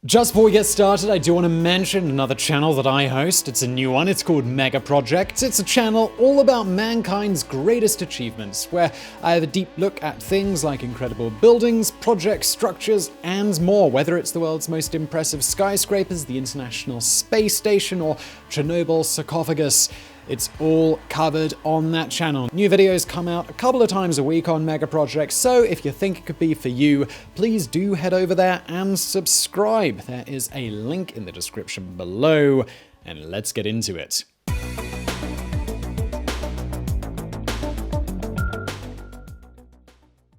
Just before we get started, I do want to mention another channel that I host. It's a new one. It's called Mega Projects. It's a channel all about mankind's greatest achievements, where I have a deep look at things like incredible buildings, projects, structures, and more. Whether it's the world's most impressive skyscrapers, the International Space Station, or Chernobyl sarcophagus, it's all covered on that channel. New videos come out a couple of times a week on Mega Projects, so if you think it could be for you, please do head over there and subscribe. There is a link in the description below, and let's get into it.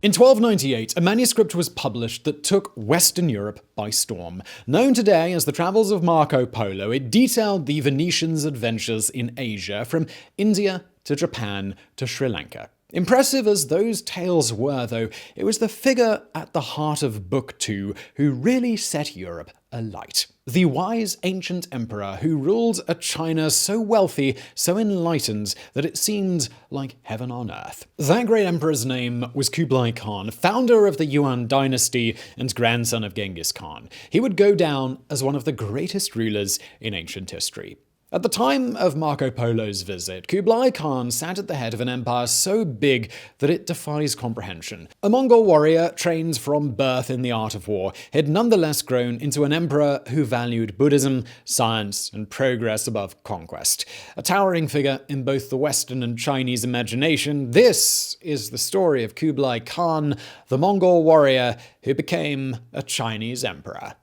In 1298, a manuscript was published that took Western Europe by storm. Known today as the Travels of Marco Polo, it detailed the Venetians' adventures in Asia, from India to Japan to Sri Lanka. Impressive as those tales were, though, it was the figure at the heart of Book 2 who really set Europe alight. The wise ancient emperor who ruled a China so wealthy, so enlightened, that it seemed like heaven on earth. That great emperor's name was Kublai Khan, founder of the Yuan Dynasty and grandson of Genghis Khan. He would go down as one of the greatest rulers in ancient history. At the time of Marco Polo's visit, Kublai Khan sat at the head of an empire so big that it defies comprehension. A Mongol warrior trained from birth in the art of war, had nonetheless grown into an emperor who valued Buddhism, science, and progress above conquest. A towering figure in both the Western and Chinese imagination, this is the story of Kublai Khan, the Mongol warrior who became a Chinese emperor.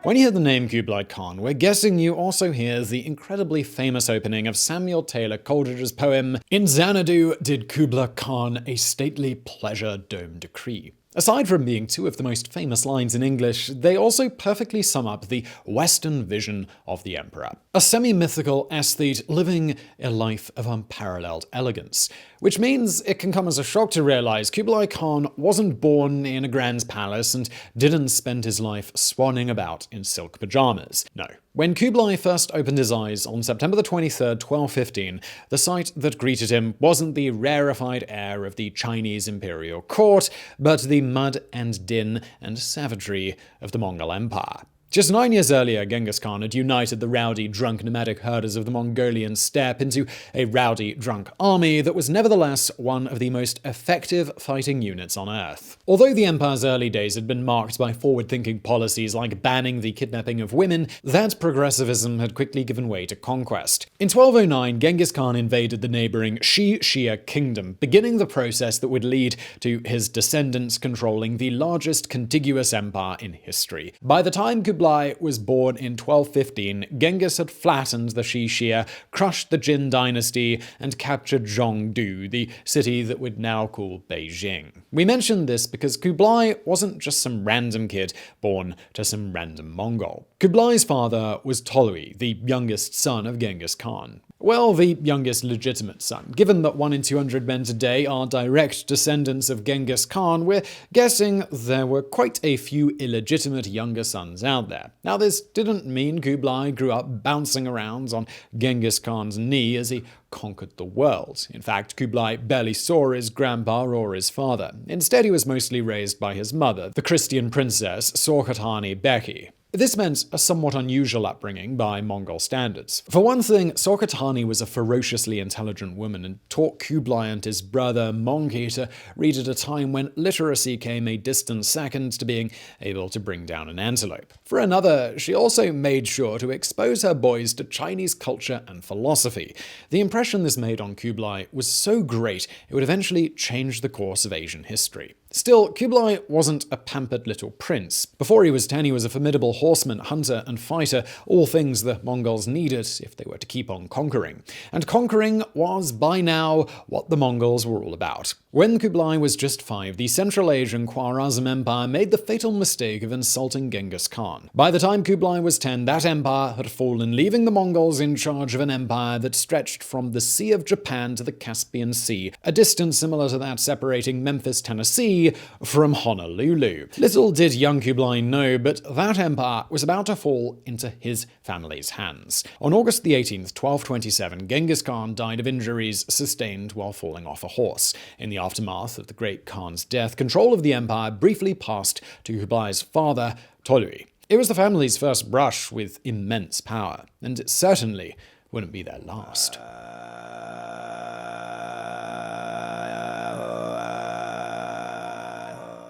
When you hear the name Kublai Khan, we're guessing you also hear the incredibly famous opening of Samuel Taylor Coleridge's poem, "In Xanadu did Kublai Khan a stately pleasure dome decree." Aside from being two of the most famous lines in English, they also perfectly sum up the Western vision of the emperor. A semi-mythical aesthete living a life of unparalleled elegance. Which means it can come as a shock to realize Kublai Khan wasn't born in a grand palace and didn't spend his life swanning about in silk pajamas. No. When Kublai first opened his eyes on September the 23rd, 1215, the sight that greeted him wasn't the rarefied air of the Chinese imperial court, but the mud and din and savagery of the Mongol Empire. Just 9 years earlier, Genghis Khan had united the rowdy, drunk nomadic herders of the Mongolian steppe into a rowdy, drunk army that was nevertheless one of the most effective fighting units on Earth. Although the empire's early days had been marked by forward-thinking policies like banning the kidnapping of women, that progressivism had quickly given way to conquest. In 1209, Genghis Khan invaded the neighboring Xia Kingdom, beginning the process that would lead to his descendants controlling the largest contiguous empire in history. By the time Kublai was born in 1215, Genghis had flattened the Xia, crushed the Jin Dynasty, and captured Zhongdu, the city that we'd now call Beijing. We mentioned this because Kublai wasn't just some random kid born to some random Mongol. Kublai's father was Tolui, the youngest son of Genghis Khan. Well, the youngest legitimate son. Given that 1 in 200 men today are direct descendants of Genghis Khan, we're guessing there were quite a few illegitimate younger sons out there. Now, this didn't mean Kublai grew up bouncing around on Genghis Khan's knee as he conquered the world. In fact, Kublai barely saw his grandpa or his father. Instead, he was mostly raised by his mother, the Christian princess Sorkhotani Beki. This meant a somewhat unusual upbringing by Mongol standards. For one thing, Sorkhotani was a ferociously intelligent woman and taught Kublai and his brother Mongki to read at a time when literacy came a distant second to being able to bring down an antelope. For another, she also made sure to expose her boys to Chinese culture and philosophy. The impression this made on Kublai was so great, it would eventually change the course of Asian history. Still, Kublai wasn't a pampered little prince. Before he was 10, he was a formidable horseman, hunter, and fighter, all things the Mongols needed if they were to keep on conquering. And conquering was, by now, what the Mongols were all about. When Kublai was just 5, the Central Asian Khwarezm Empire made the fatal mistake of insulting Genghis Khan. By the time Kublai was 10, that empire had fallen, leaving the Mongols in charge of an empire that stretched from the Sea of Japan to the Caspian Sea, a distance similar to that separating Memphis, Tennessee, sea from Honolulu. Little did young Kublai know, but that empire was about to fall into his family's hands. On August the 18th, 1227, Genghis Khan died of injuries sustained while falling off a horse. In the aftermath of the great Khan's death, control of the empire briefly passed to Kublai's father, Tolui. It was the family's first brush with immense power, and it certainly wouldn't be their last.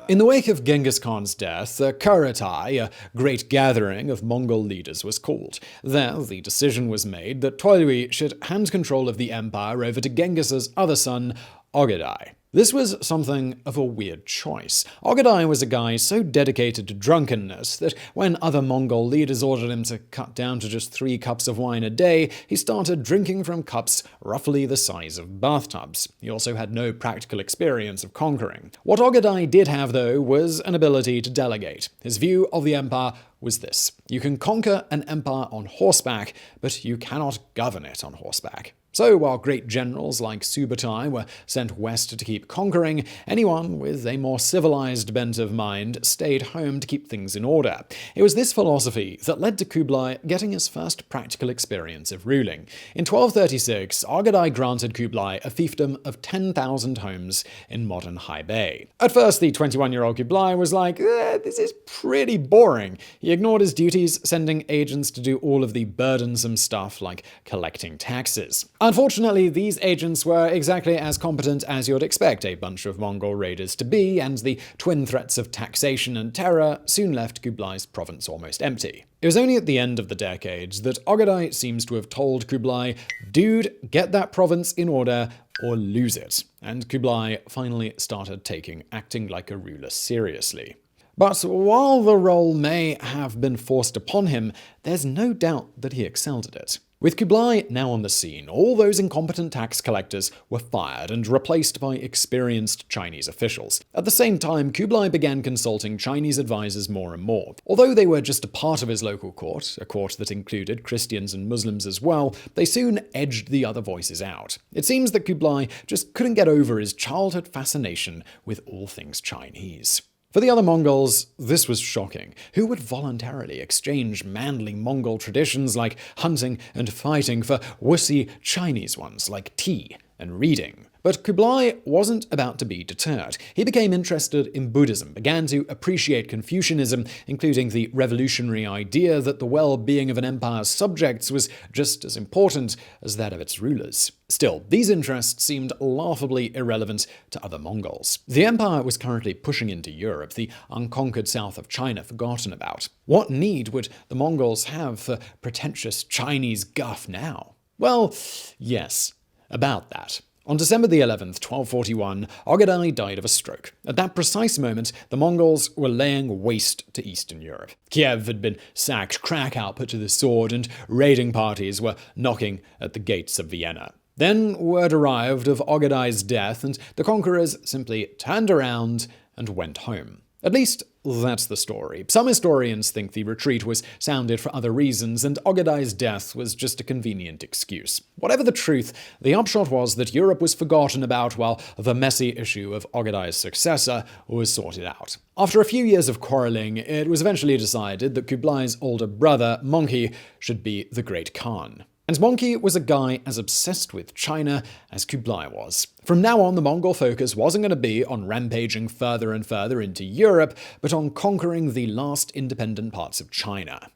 In the wake of Genghis Khan's death, a Kuratai, a great gathering of Mongol leaders, was called. There, the decision was made that Tolui should hand control of the empire over to Genghis's other son, Ogedai. This was something of a weird choice. Ogedai was a guy so dedicated to drunkenness that when other Mongol leaders ordered him to cut down to just 3 cups of wine a day, he started drinking from cups roughly the size of bathtubs. He also had no practical experience of conquering. What Ogedai did have, though, was an ability to delegate. His view of the empire was this: you can conquer an empire on horseback, but you cannot govern it on horseback. So while great generals like Subutai were sent west to keep conquering, anyone with a more civilized bent of mind stayed home to keep things in order. It was this philosophy that led to Kublai getting his first practical experience of ruling. In 1236, Ogedai granted Kublai a fiefdom of 10,000 homes in modern Hebei. At first, the 21-year-old Kublai was like, this is pretty boring. He ignored his duties, sending agents to do all of the burdensome stuff like collecting taxes. Unfortunately, these agents were exactly as competent as you'd expect a bunch of Mongol raiders to be, and the twin threats of taxation and terror soon left Kublai's province almost empty. It was only at the end of the decades that Ogedai seems to have told Kublai, "Dude, get that province in order or lose it." And Kublai finally started taking acting like a ruler seriously. But while the role may have been forced upon him, there's no doubt that he excelled at it. With Kublai now on the scene, all those incompetent tax collectors were fired and replaced by experienced Chinese officials. At the same time, Kublai began consulting Chinese advisors more and more. Although they were just a part of his local court, a court that included Christians and Muslims as well, they soon edged the other voices out. It seems that Kublai just couldn't get over his childhood fascination with all things Chinese. For the other Mongols, this was shocking. Who would voluntarily exchange manly Mongol traditions like hunting and fighting for wussy Chinese ones like tea and reading? But Kublai wasn't about to be deterred. He became interested in Buddhism, began to appreciate Confucianism, including the revolutionary idea that the well-being of an empire's subjects was just as important as that of its rulers. Still, these interests seemed laughably irrelevant to other Mongols. The empire was currently pushing into Europe, the unconquered south of China forgotten about. What need would the Mongols have for pretentious Chinese guff now? Well, yes, about that. On December the 11th, 1241, Ogedai died of a stroke. At that precise moment, the Mongols were laying waste to Eastern Europe. Kiev had been sacked, Krakow put to the sword, and raiding parties were knocking at the gates of Vienna. Then word arrived of Ogedai's death, and the conquerors simply turned around and went home. At least, that's the story. Some historians think the retreat was sounded for other reasons, and Ogedai's death was just a convenient excuse. Whatever the truth, the upshot was that Europe was forgotten about while the messy issue of Ogedai's successor was sorted out. After a few years of quarreling, it was eventually decided that Kublai's older brother, Mongke, should be the Great Khan. And Mongke was a guy as obsessed with China as Kublai was. From now on, the Mongol focus wasn't going to be on rampaging further and further into Europe, but on conquering the last independent parts of China.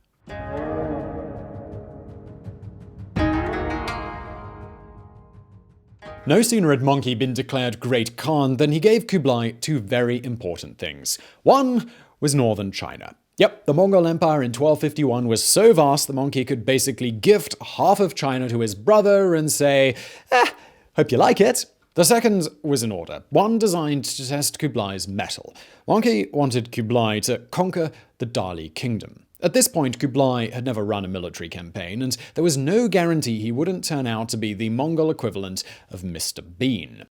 No sooner had Mongke been declared Great Khan than he gave Kublai 2 very important things. One was northern China. Yep, the Mongol Empire in 1251 was so vast that Mongke could basically gift half of China to his brother and say, hope you like it. The second was an order, one designed to test Kublai's mettle. Mongke wanted Kublai to conquer the Dali Kingdom. At this point, Kublai had never run a military campaign, and there was no guarantee he wouldn't turn out to be the Mongol equivalent of Mr. Bean.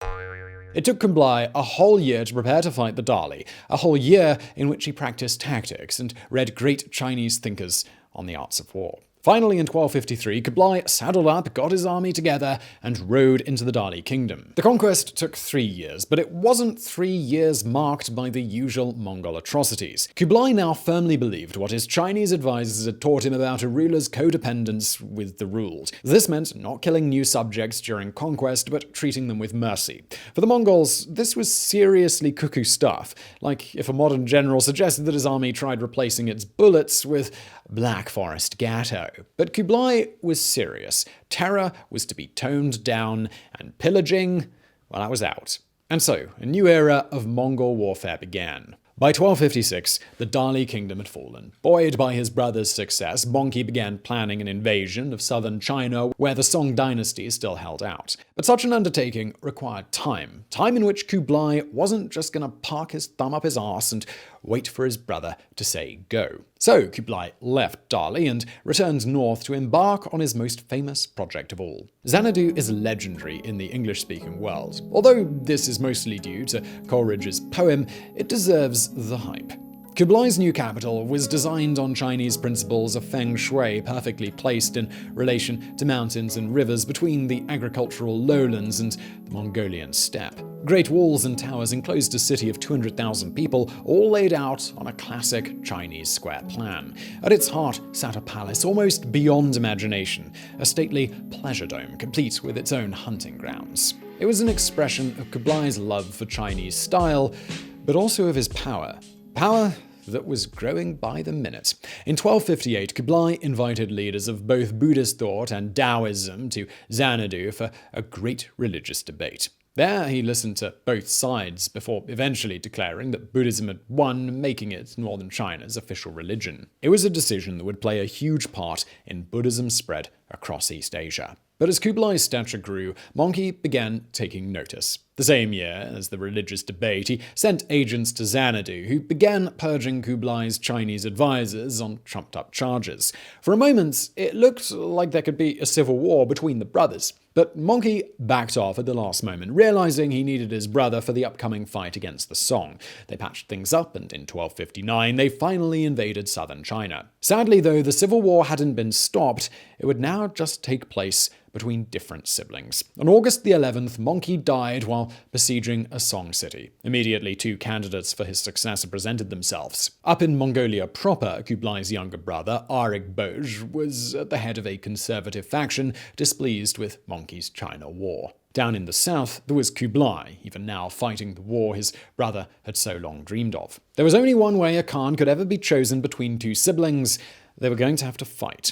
It took Kublai a whole year to prepare to fight the Dali, a whole year in which he practiced tactics and read great Chinese thinkers on the arts of war. Finally, in 1253, Kublai saddled up, got his army together, and rode into the Dali Kingdom. The conquest took 3 years, but it wasn't 3 years marked by the usual Mongol atrocities. Kublai now firmly believed what his Chinese advisors had taught him about a ruler's codependence with the ruled. This meant not killing new subjects during conquest, but treating them with mercy. For the Mongols, this was seriously cuckoo stuff, like if a modern general suggested that his army tried replacing its bullets with Black Forest Gatto. But Kublai was serious. Terror was to be toned down, and pillaging, well, that was out. And so, a new era of Mongol warfare began. By 1256, the Dali Kingdom had fallen. Buoyed by his brother's success, Mongke began planning an invasion of southern China, where the Song Dynasty still held out. But such an undertaking required time. Time in which Kublai wasn't just going to park his thumb up his arse and wait for his brother to say go. So Kublai left Dali and returned north to embark on his most famous project of all. Xanadu is legendary in the English-speaking world. Although this is mostly due to Coleridge's poem, it deserves the hype. Kublai's new capital was designed on Chinese principles of feng shui, perfectly placed in relation to mountains and rivers between the agricultural lowlands and the Mongolian steppe. Great walls and towers enclosed a city of 200,000 people, all laid out on a classic Chinese square plan. At its heart sat a palace almost beyond imagination, a stately pleasure dome complete with its own hunting grounds. It was an expression of Kublai's love for Chinese style, but also of his power. Power that was growing by the minute. In 1258, Kublai invited leaders of both Buddhist thought and Taoism to Xanadu for a great religious debate. There, he listened to both sides before eventually declaring that Buddhism had won, making it northern China's official religion. It was a decision that would play a huge part in Buddhism's spread across East Asia. But as Kublai's stature grew, Mongke began taking notice. The same year as the religious debate, he sent agents to Xanadu, who began purging Kublai's Chinese advisors on trumped-up charges. For a moment, it looked like there could be a civil war between the brothers. But Mongke backed off at the last moment, realizing he needed his brother for the upcoming fight against the Song. They patched things up, and in 1259, they finally invaded southern China. Sadly, though, the civil war hadn't been stopped. It would now just take place between different siblings. On August the 11th, Mongke died while besieging a Song city. Immediately, 2 candidates for his successor presented themselves. Up in Mongolia proper, Kublai's younger brother, Arigboj, was at the head of a conservative faction displeased with Mongke's China War. Down in the south, there was Kublai, even now fighting the war his brother had so long dreamed of. There was only one way a Khan could ever be chosen between 2 siblings. They were going to have to fight.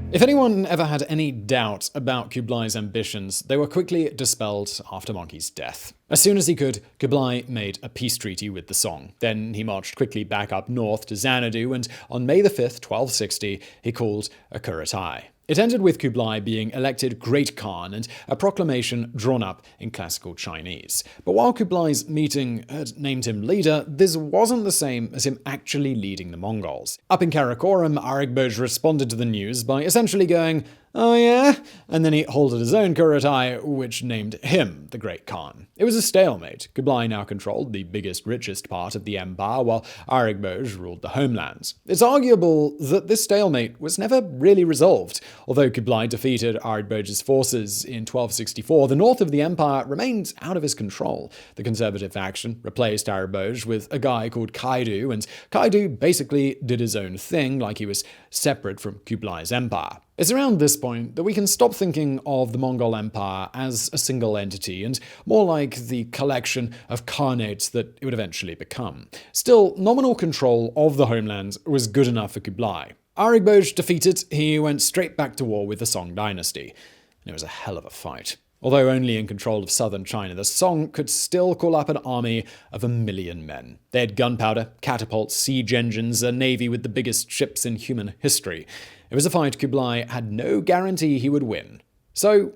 If anyone ever had any doubt about Kublai's ambitions, they were quickly dispelled after Mongke's death. As soon as he could, Kublai made a peace treaty with the Song. Then he marched quickly back up north to Xanadu, and on May the 5th, 1260, he called a Kuretai. It ended with Kublai being elected Great Khan and a proclamation drawn up in classical Chinese. But while Kublai's meeting had named him leader, this wasn't the same as him actually leading the Mongols. Up in Karakoram, Arigboj responded to the news by essentially going, "Oh yeah?" And then he halted his own Kuretai, which named him the Great Khan. It was a stalemate. Kublai now controlled the biggest, richest part of the empire, while Arigboj ruled the homelands. It's arguable that this stalemate was never really resolved. Although Kublai defeated Arigboj's forces in 1264, the north of the empire remained out of his control. The conservative faction replaced Arigboj with a guy called Kaidu, and Kaidu basically did his own thing, like he was separate from Kublai's empire. It's around this point that we can stop thinking of the Mongol Empire as a single entity and more like the collection of khanates that it would eventually become. Still, nominal control of the homeland was good enough for Kublai. Arigboj defeated, he went straight back to war with the Song Dynasty. And it was a hell of a fight. Although only in control of southern China, the Song could still call up an army of 1 million men. They had gunpowder, catapults, siege engines, a navy with the biggest ships in human history. It was a fight Kublai had no guarantee he would win. So,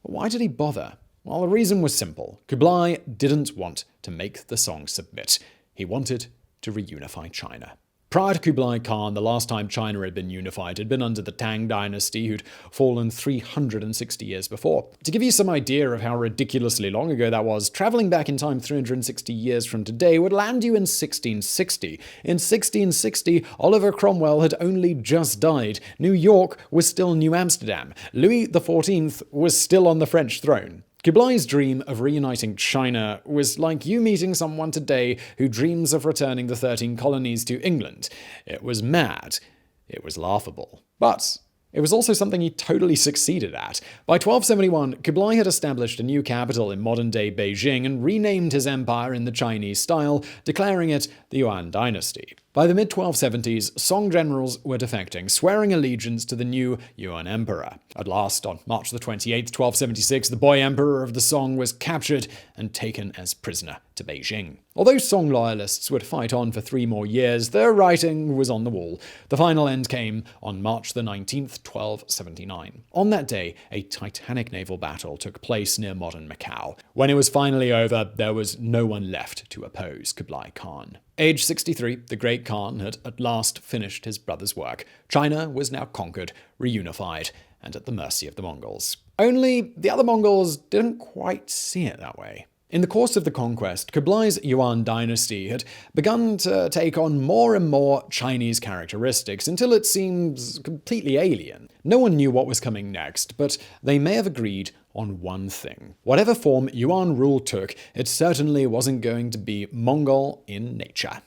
why did he bother? Well, the reason was simple. Kublai didn't want to make the Song submit. He wanted to reunify China. Prior to Kublai Khan, the last time China had been unified had been under the Tang Dynasty, who'd fallen 360 years before. To give you some idea of how ridiculously long ago that was, traveling back in time 360 years from today would land you in 1660. In 1660, Oliver Cromwell had only just died. New York was still New Amsterdam. Louis XIV was still on the French throne. Kublai's dream of reuniting China was like you meeting someone today who dreams of returning the 13 colonies to England. It was mad. It was laughable. But it was also something he totally succeeded at. By 1271, Kublai had established a new capital in modern-day Beijing and renamed his empire in the Chinese style, declaring it the Yuan Dynasty. By the mid-1270s, Song generals were defecting, swearing allegiance to the new Yuan emperor. At last, on March 28, 1276, the boy emperor of the Song was captured and taken as prisoner to Beijing. Although Song loyalists would fight on for 3 more years, their writing was on the wall. The final end came on March 19, 1279. On that day, a titanic naval battle took place near modern Macau. When it was finally over, there was no one left to oppose Kublai Khan. Age 63, the Great Khan had at last finished his brother's work. China was now conquered, reunified, and at the mercy of the Mongols. Only the other Mongols didn't quite see it that way. In the course of the conquest, Kublai's Yuan Dynasty had begun to take on more and more Chinese characteristics until it seems completely alien. No one knew what was coming next, but they may have agreed on one thing. Whatever form Yuan rule took, it certainly wasn't going to be Mongol in nature.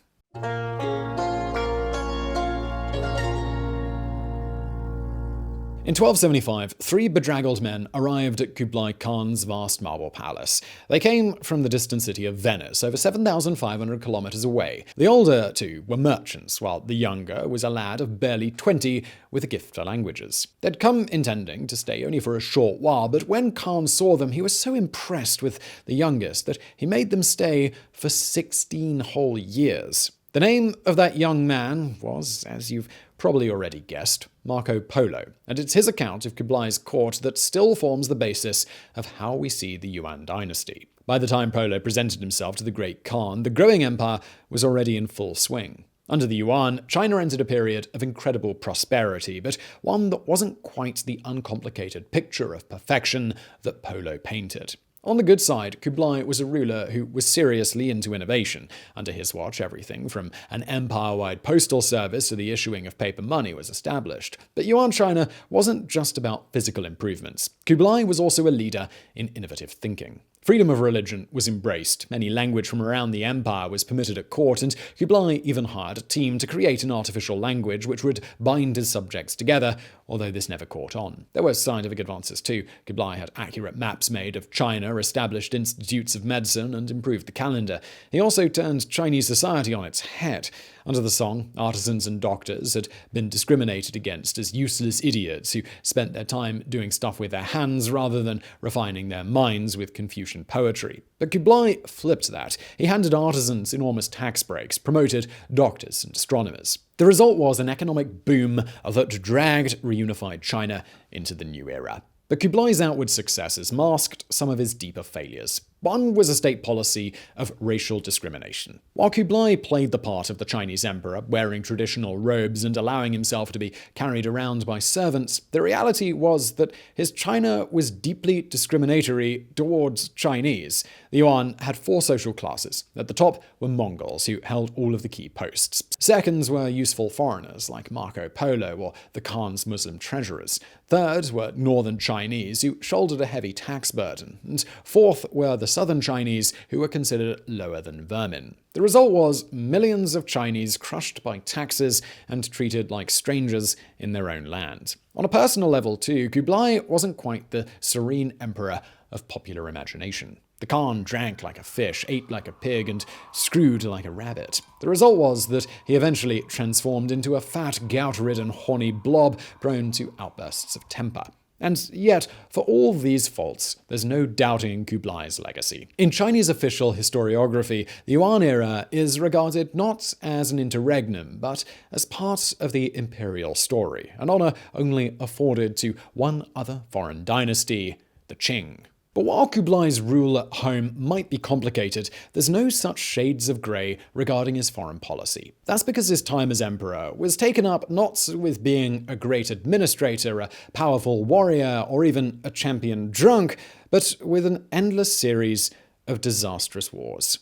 In 1275, 3 bedraggled men arrived at Kublai Khan's vast marble palace. They came from the distant city of Venice, over 7,500 kilometers away. The older 2 were merchants, while the younger was a lad of barely 20 with a gift for languages. They'd come intending to stay only for a short while, but when Khan saw them, he was so impressed with the youngest that he made them stay for 16 whole years. The name of that young man was, as you've probably already guessed, Marco Polo, and it's his account of Kublai's court that still forms the basis of how we see the Yuan Dynasty. By the time Polo presented himself to the Great Khan, the growing empire was already in full swing. Under the Yuan, China entered a period of incredible prosperity, but one that wasn't quite the uncomplicated picture of perfection that Polo painted. On the good side, Kublai was a ruler who was seriously into innovation. Under his watch, everything from an empire-wide postal service to the issuing of paper money was established. But Yuan China wasn't just about physical improvements. Kublai was also a leader in innovative thinking. Freedom of religion was embraced. Any language from around the empire was permitted at court, and Kublai even hired a team to create an artificial language which would bind his subjects together, although this never caught on. There were scientific advances too. Kublai had accurate maps made of China, established institutes of medicine, and improved the calendar. He also turned Chinese society on its head. Under the Song, artisans and doctors had been discriminated against as useless idiots who spent their time doing stuff with their hands rather than refining their minds with Confucian poetry. But Kublai flipped that. He handed artisans enormous tax breaks, promoted doctors and astronomers. The result was an economic boom that dragged reunified China into the new era. But Kublai's outward successes masked some of his deeper failures. One was a state policy of racial discrimination. While Kublai played the part of the Chinese emperor, wearing traditional robes and allowing himself to be carried around by servants, the reality was that his China was deeply discriminatory towards Chinese. The Yuan had 4 social classes. At the top were Mongols, who held all of the key posts. Seconds were useful foreigners, like Marco Polo or the Khan's Muslim treasurers. Third were northern Chinese, who shouldered a heavy tax burden. And fourth were the southern Chinese, who were considered lower than vermin. The result was millions of Chinese crushed by taxes and treated like strangers in their own land. On a personal level too, Kublai wasn't quite the serene emperor of popular imagination. The Khan drank like a fish, ate like a pig, and screwed like a rabbit. The result was that he eventually transformed into a fat, gout-ridden, horny blob prone to outbursts of temper. And yet, for all these faults, there's no doubting Kublai's legacy. In Chinese official historiography, the Yuan era is regarded not as an interregnum, but as part of the imperial story, an honor only afforded to one other foreign dynasty, the Qing. But while Kublai's rule at home might be complicated, there's no such shades of grey regarding his foreign policy. That's because his time as emperor was taken up not with being a great administrator, a powerful warrior, or even a champion drunk, but with an endless series of disastrous wars.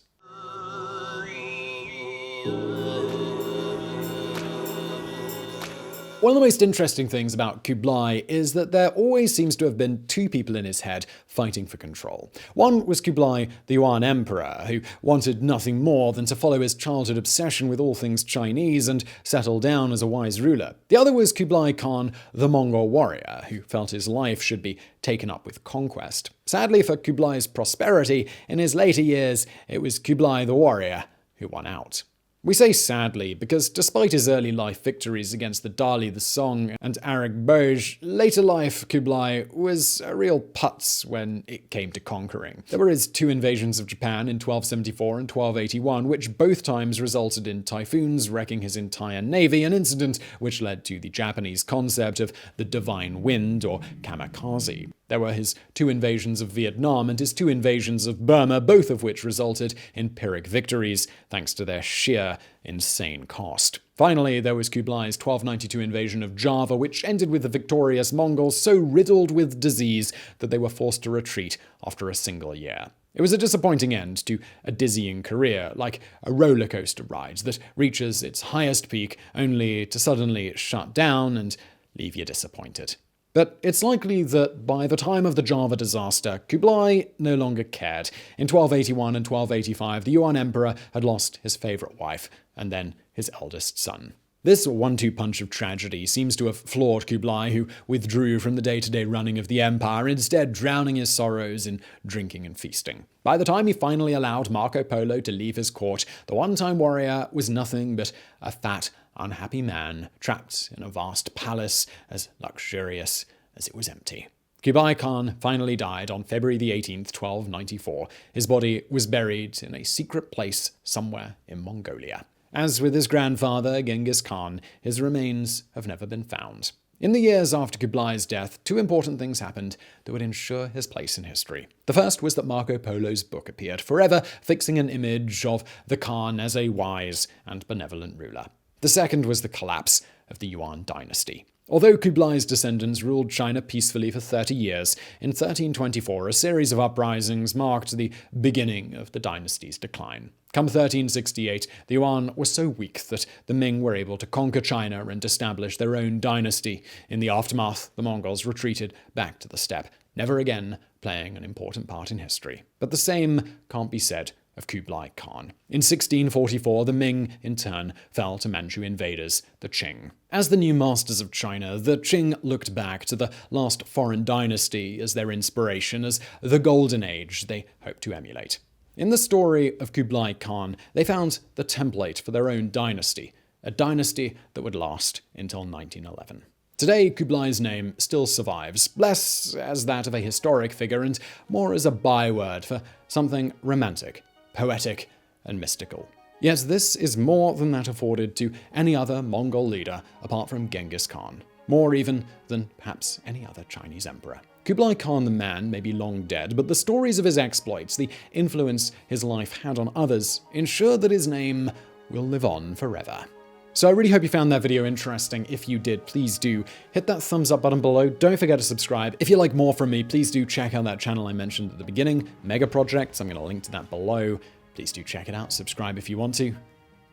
One of the most interesting things about Kublai is that there always seems to have been two people in his head fighting for control. One was Kublai, the Yuan emperor, who wanted nothing more than to follow his childhood obsession with all things Chinese and settle down as a wise ruler. The other was Kublai Khan, the Mongol warrior, who felt his life should be taken up with conquest. Sadly for Kublai's prosperity, in his later years, it was Kublai the warrior who won out. We say sadly because despite his early life victories against the Dali the Song and Arik Boj, later life Kublai was a real putz when it came to conquering. There were his two invasions of Japan in 1274 and 1281, which both times resulted in typhoons wrecking his entire navy, an incident which led to the Japanese concept of the divine wind or kamikaze. There were his two invasions of Vietnam and his two invasions of Burma, both of which resulted in Pyrrhic victories, thanks to their sheer insane cost. Finally, there was Kublai's 1292 invasion of Java, which ended with the victorious Mongols so riddled with disease that they were forced to retreat after a single year. It was a disappointing end to a dizzying career, like a roller coaster ride that reaches its highest peak only to suddenly shut down and leave you disappointed. But it's likely that by the time of the Java disaster, Kublai no longer cared. In 1281 and 1285, the Yuan emperor had lost his favorite wife, and then his eldest son. This one-two punch of tragedy seems to have floored Kublai, who withdrew from the day-to-day running of the empire, instead drowning his sorrows in drinking and feasting. By the time he finally allowed Marco Polo to leave his court, the one-time warrior was nothing but a fat, unhappy man trapped in a vast palace as luxurious as it was empty. Kublai Khan finally died on February the 18th, 1294. His body was buried in a secret place somewhere in Mongolia. As with his grandfather, Genghis Khan, his remains have never been found. In the years after Kublai's death, two important things happened that would ensure his place in history. The first was that Marco Polo's book appeared, forever fixing an image of the Khan as a wise and benevolent ruler. The second was the collapse of the Yuan Dynasty. Although Kublai's descendants ruled China peacefully for 30 years, in 1324 a series of uprisings marked the beginning of the dynasty's decline. Come 1368, the Yuan were so weak that the Ming were able to conquer China and establish their own dynasty. In the aftermath, the Mongols retreated back to the steppe, never again playing an important part in history. But the same can't be said of Kublai Khan. In 1644, the Ming, in turn, fell to Manchu invaders, the Qing. As the new masters of China, the Qing looked back to the last foreign dynasty as their inspiration, as the golden age they hoped to emulate. In the story of Kublai Khan, they found the template for their own dynasty, a dynasty that would last until 1911. Today, Kublai's name still survives, less as that of a historic figure and more as a byword for something romantic, poetic, and mystical. Yet this is more than that afforded to any other Mongol leader apart from Genghis Khan, more even than perhaps any other Chinese emperor. Kublai Khan the man may be long dead, but the stories of his exploits, the influence his life had on others, ensure that his name will live on forever. So I really hope you found that video interesting. If you did, please do hit that thumbs up button below. Don't forget to subscribe. If you like more from me, please do check out that channel I mentioned at the beginning, Mega Projects. I'm going to link to that below. Please do check it out, subscribe if you want to,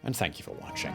and thank you for watching.